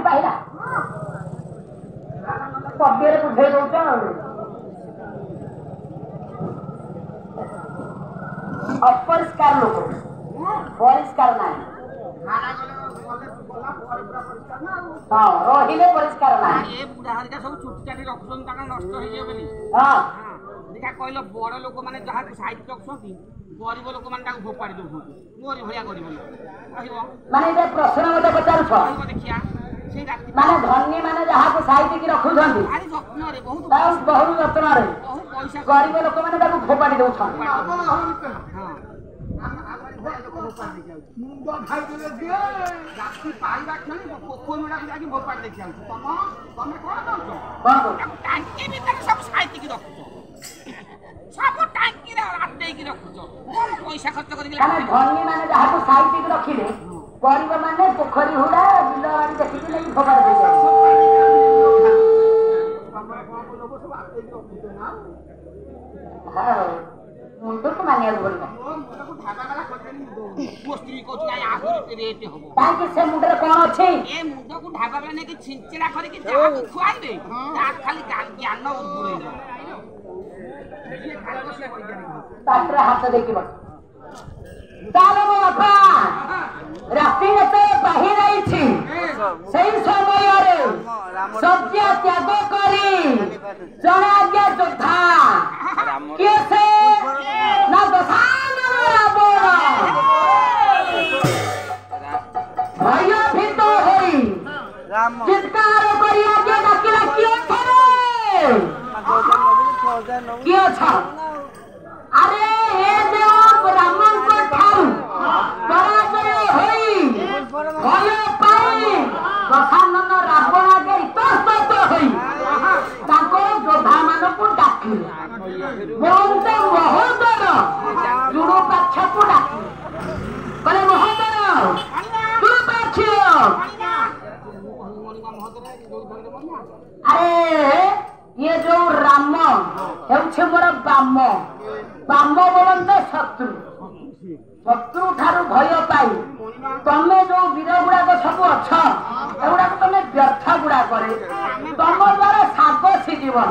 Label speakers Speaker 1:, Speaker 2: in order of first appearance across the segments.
Speaker 1: पाइला पब्बेरे बुझे दउछ अपरिष्कार लोक परिष्कार नाही हाँ रहिले परिष्कार नाही
Speaker 2: ए बुढ़ा हरिका सब छुट्टी चाटी रखछन ताका नष्ट होइए बोली
Speaker 1: हां
Speaker 2: देखा कहलो बड़ लोक माने जहा साइड रखछथि गरीब लोक माने ताको फोपाड़ी दउछथि मोरी भया गरीब कहिबो
Speaker 1: माने ए प्रश्न मते पचारु छ
Speaker 2: कहिबो देखिया से राति
Speaker 1: माने धन्य माने जहा को साइड की रखुछथि
Speaker 2: भारी जत्न रे बहुत
Speaker 1: बहुत जत्न रे
Speaker 2: बहुत पैसा
Speaker 1: गरीब लोक माने ताको फोपाड़ी दउछ हां
Speaker 2: मुंडो भाई देले दिए राति पाइबा खेली पोखर मेडा जाके भोपाल देखि आउ तमे कोन दउछ टांकी भीतर सब साइड की रखछो सब टांकी रे आटे की रखछो कोन पैसा खर्च करि
Speaker 1: माने धन्य माने जहा को साइड की रखिले गरीब माने पोखरी हुडा बिल आड़ी देखि के नहीं फोपाड़ी दे जाय
Speaker 2: हमरा कोन लोग सब आटे की रखछो ना
Speaker 1: हां मुंडो को मानिया बोलबो
Speaker 2: मुंडो को ढाबा वाला कोठनी दो पोस्त्री को जाय आहुरी रेट हो
Speaker 1: ताकि से मुंडरे कोन अछि
Speaker 2: ए मुंडो को ढाबा वाला ने के छिंचड़ा करि के जा खुआई दे ता खाली ज्ञान उड़े ये खाली से पड़ जाने
Speaker 1: तात्र हाथ देखि बस ताले मो अपा राती ते बाहि रही छी सही समय रे सत्य त्याग करी जनाज्ञा योद्धा के से ना दसान रावण भय भीत होई चित्कार करी आज्ञा डाकिला के थरे के छ अरे हे देव रामन को ठाऊ पराजय होई भय पाई दशानन रावण आगे इतस्तत होई ताको योद्धा मानको डाकिले मोहंते महोदर जुड़ो पाछ को डाकिले कहले महोदर जुड़ो पाछ अरे ये जो राम हेउछे मोर बाम बाम बोलते शत्रु शत्रु ठारू भय पाई तमे जो वीर गुड़ाक सब अछ एगुड़ा तमे व्यर्थ गुड़ा करे तम द्वारा साग सीजीवन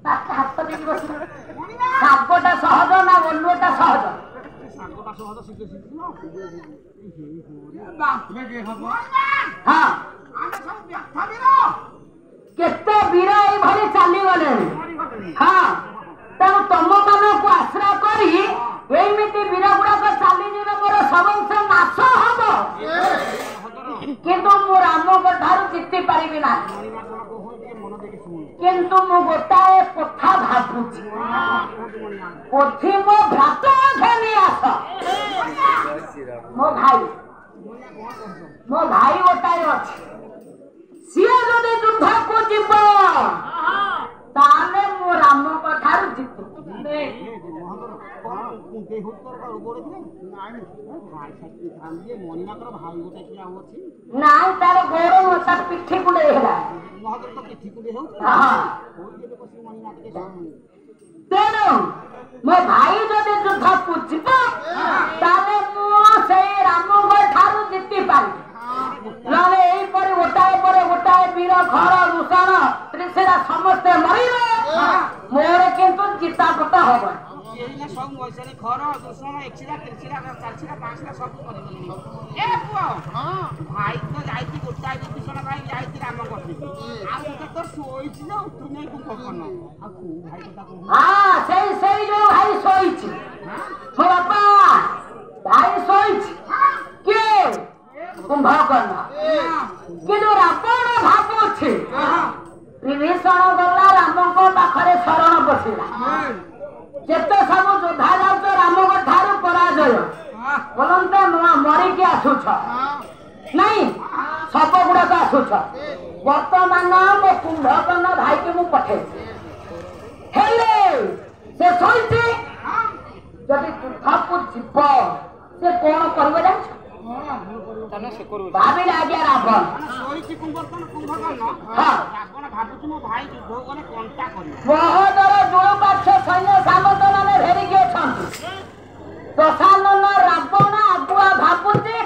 Speaker 1: हाथ देखी बस सागटा सहज ना ओलुटा सहज हाँ केते वीर एभली चली गले हाँ तेणु तुम मान को आश्रा करी एमती वीर गुड़ाक चली जीवे मोर सबंश नाश हम किंतु मु राम ठारू जीति पारिबि ना किंतु मु गोटाए कथा भाबुची पोथी मो भ्रात घेनी आस मो भाई गोटाए अछि सिए जदि युद्ध को जीव ताले मो राम ठारू जीति नाई तार गोड़ तार पिठी गुड़े है तेणु मो भाई जदि युद्ध को जीव ताले मु से राम ठारू जीति पारि नले एई परे गोटाए वीर घर रुषण त्रिशिरा समस्ते मरिबे मोर किंतु जितापत हब
Speaker 2: एइना सब मोइसरे घर रुषण एकसिरा त्रिशिरा चारशिरा पांचरा सब करिबे ए पुओ हां भाई तो जाईती गोटाए विभीषण भाई जाईती राम गति आ मुते तो सोइछि न उठु नै कुंभकर्ण आ को भाई कथा को
Speaker 1: हां सेई जो भाई सोइछि मो बापा भाई सोइछि के कुंभकर्ण किंतु रावण भाबुछि विभीषण गला राम को पाखरे शरण बसिला जेते सब योद्धा जाउछ राम को ठारू पराजय बोलंते मरी के आसुछ नहीं सब गुड़ा तो आसुछ वर्तमान मो कुंभकर्ण भाई के मु पठे हेले से सोइछि जदि युद्धको जीव से कोन करबे जाछ तने से करू भाबी लागिया रावण
Speaker 2: सोइछि कुंभकर्ण
Speaker 1: हां
Speaker 2: रावण भाबुछि मो भाई युद्ध कोने कोनटा करियो
Speaker 1: महोदर जोड़ पाछ सैन्य सामंत माने भेरी के छंती ଦଶା